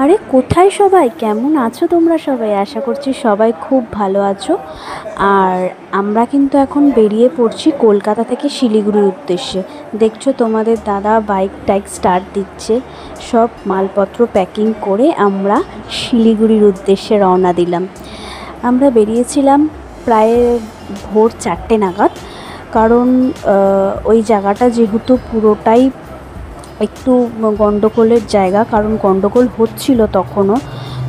আরে কোথায় সবাই, কেমন আছো তোমরা সবাই? আশা করছি সবাই খুব ভালো আছো। আর আমরা কিন্তু এখন বেরিয়ে পড়ছি কলকাতা থেকে শিলিগুড়ির উদ্দেশ্যে। দেখছো তোমাদের দাদা বাইক টাইক স্টার্ট দিচ্ছে, সব মালপত্র প্যাকিং করে আমরা শিলিগুড়ির উদ্দেশ্যে রওনা দিলাম। আমরা বেরিয়েছিলাম প্রায় ভোর 4টে নাগাদ, কারণ ওই জায়গাটা যেহেতু পুরোটাই একটু গন্ডগোলের জায়গা, কারণ গন্ডগোল হচ্ছিল তখনও,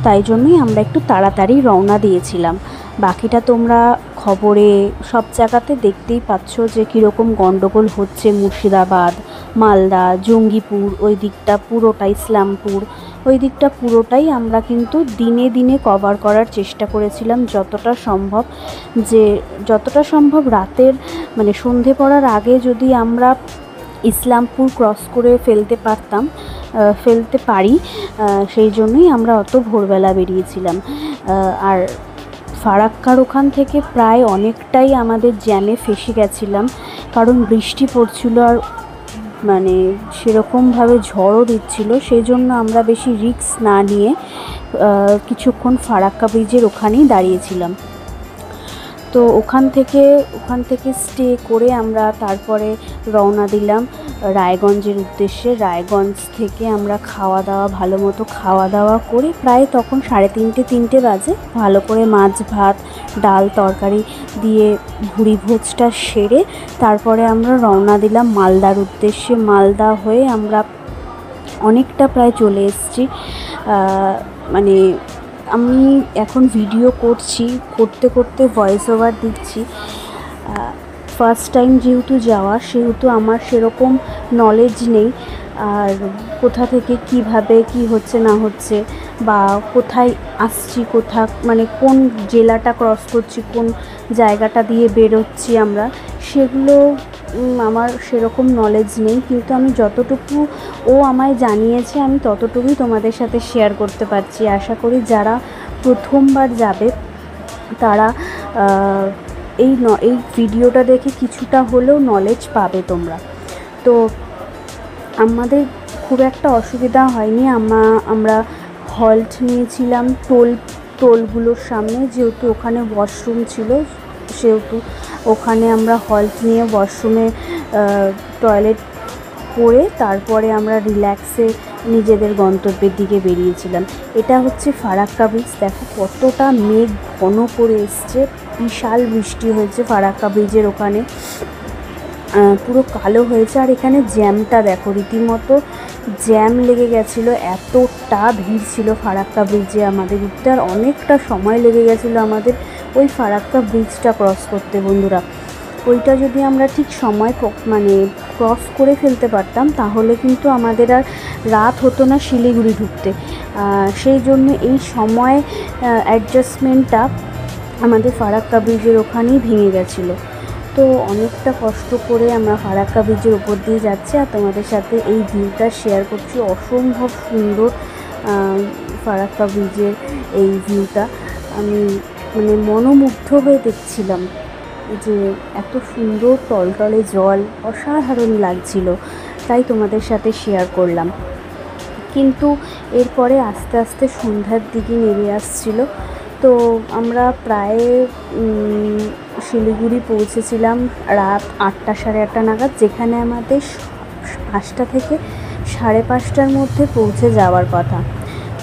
তাই জন্যই আমরা একটু তাড়াতাড়ি রওনা দিয়েছিলাম। বাকিটা তোমরা খবরে সব জায়গাতে দেখতেই পাচ্ছ যে কীরকম গন্ডগোল হচ্ছে। মুর্শিদাবাদ, মালদা, জঙ্গিপুর, ওই দিকটা পুরোটাই, ইসলামপুর, ওই দিকটা পুরোটাই আমরা কিন্তু দিনে দিনে কভার করার চেষ্টা করেছিলাম যতটা সম্ভব রাতের মানে সন্ধে পড়ার আগে যদি আমরা ইসলামপুর ক্রস করে ফেলতে পারি, সেই জন্যই আমরা অত ভোরবেলা বেরিয়েছিলাম। আর ফারাক্কার ওখান থেকে প্রায় অনেকটাই আমাদের জ্যামে ফেসে গেছিলাম, কারণ বৃষ্টি পড়ছিল আর মানে সেরকমভাবে ঝড়ও দিচ্ছিল। সেই জন্য আমরা বেশি রিস্ক না নিয়ে কিছুক্ষণ ফারাক্কা ব্রিজের ওখানেই দাঁড়িয়েছিলাম। তো ওখান থেকে স্টে করে আমরা তারপরে রওনা দিলাম রায়গঞ্জের উদ্দেশ্যে। রায়গঞ্জ থেকে আমরা ভালো মতো খাওয়া দাওয়া করে প্রায় তখন 3:30 বাজে, ভালো করে মাছ ভাত ডাল তরকারি দিয়ে ভুড়ি ভোজটা সেরে তারপরে আমরা রওনা দিলাম মালদার উদ্দেশ্যে। মালদা হয়ে আমরা অনেকটা প্রায় চলে এসেছি। মানে আমি এখন ভিডিও করতে করতে ভয়েস ওভার দিচ্ছি। ফার্স্ট টাইম যেহেতু যাওয়া, সেহেতু আমার সেরকম নলেজ নেই। আর কোথা থেকে কিভাবে কি হচ্ছে না হচ্ছে, বা কোথায় আসছি, মানে কোন জেলাটা ক্রস করছি, কোন জায়গাটা দিয়ে বেরোচ্ছি আমরা, সেগুলো আমার সেরকম নলেজ নেই। কিন্তু আমি যতটুকু ও আমায় জানিয়েছে আমি ততটুকুই তোমাদের সাথে শেয়ার করতে পারছি। আশা করি যারা প্রথমবার যাবে তারা এই ভিডিওটা দেখে কিছুটা হলেও নলেজ পাবে তোমরা। তো আমাদের খুব একটা অসুবিধা হয়নি। আমরা হল্ট নিয়েছিলাম টোলগুলোর সামনে, যেহেতু ওখানে ওয়াশরুম ছিল, সেহেতু ওখানে আমরা হল্ট নিয়ে ওয়াশরুমে টয়লেট করে তারপরে আমরা রিল্যাক্সে নিজেদের গন্তব্যের দিকে বেরিয়েছিলাম। এটা হচ্ছে ফারাক্কা ব্রিজ। দেখো কতটা মেঘ ঘন করে এসছে, বিশাল বৃষ্টি হয়েছে ফারাক্কা ব্রিজের ওখানে, পুরো কালো হয়েছে। আর এখানে জ্যামটা দেখো, রীতিমতো জ্যাম লেগে গেছিলো, এতটা ভিড় ছিল ফারাক্কা ব্রিজে আমাদের উঠতে। আর অনেকটা সময় লেগে গেছিলো আমাদের ওই ফারাক্কা ব্রিজটা ক্রস করতে বন্ধুরা। ওইটা যদি আমরা ঠিক সময় ক্রস করে ফেলতে পারতাম, তাহলে কিন্তু আমাদের আর রাত হতো না শিলিগুড়ি ঢুকতে। সেই জন্য এই সময় অ্যাডজাস্টমেন্টটা আমাদের ফারাক্কা ব্রিজের ওখানেই ভেঙে গেছিলো। তো অনেকটা কষ্ট করে আমরা ফারাক্কা ব্রিজের ওপর দিয়ে যাচ্ছি আর তোমাদের সাথে এই ভিউটা শেয়ার করছি। অসম্ভব সুন্দর ফারাক্কা ব্রিজের এই ভিউটা, আমি মনোমুগ্ধ হয়ে দেখছিলাম যে এত সুন্দর টলটলে জল, অসাধারণ লাগছিল, তাই তোমাদের সাথে শেয়ার করলাম। কিন্তু এরপরে আস্তে আস্তে সন্ধ্যার দিকে নেমে আসছিল। তো আমরা প্রায় শিলিগুড়ি পৌঁছেছিলাম রাত 8টা 8:30 নাগাদ, যেখানে আমাদের 5টা থেকে 5:30টার মধ্যে পৌঁছে যাওয়ার কথা।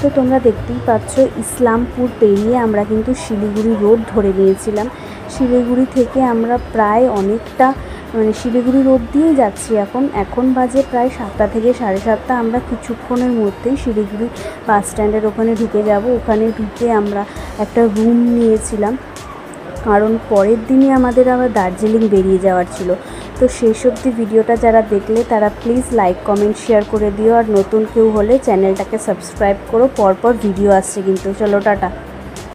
তো তোমরা দেখতেই পাচ্ছ, ইসলামপুর পেরিয়ে আমরা কিন্তু শিলিগুড়ি রোড ধরে নিয়েছিলাম। শিলিগুড়ি থেকে আমরা প্রায় অনেকটা শিলিগুড়ি রোড দিয়েই যাচ্ছি। এখন বাজে প্রায় 7টা থেকে 7:30। আমরা কিছুক্ষণের মধ্যেই শিলিগুড়ি বাস স্ট্যান্ডের ওখানে ঢুকে যাব। ওখানে ঢুকে আমরা একটা রুম নিয়েছিলাম, কারণ পরের দিনই আমাদের আবার দার্জিলিং বেরিয়ে যাওয়ার ছিল। তো শেষ অবধি ভিডিওটা যারা দেখলে তারা প্লিজ লাইক কমেন্ট শেয়ার করে দিও। আর নতুন কেউ হলে চ্যানেলটাকে সাবস্ক্রাইব করো, পরপর ভিডিও আসছে কিন্তু। চলো টাটা।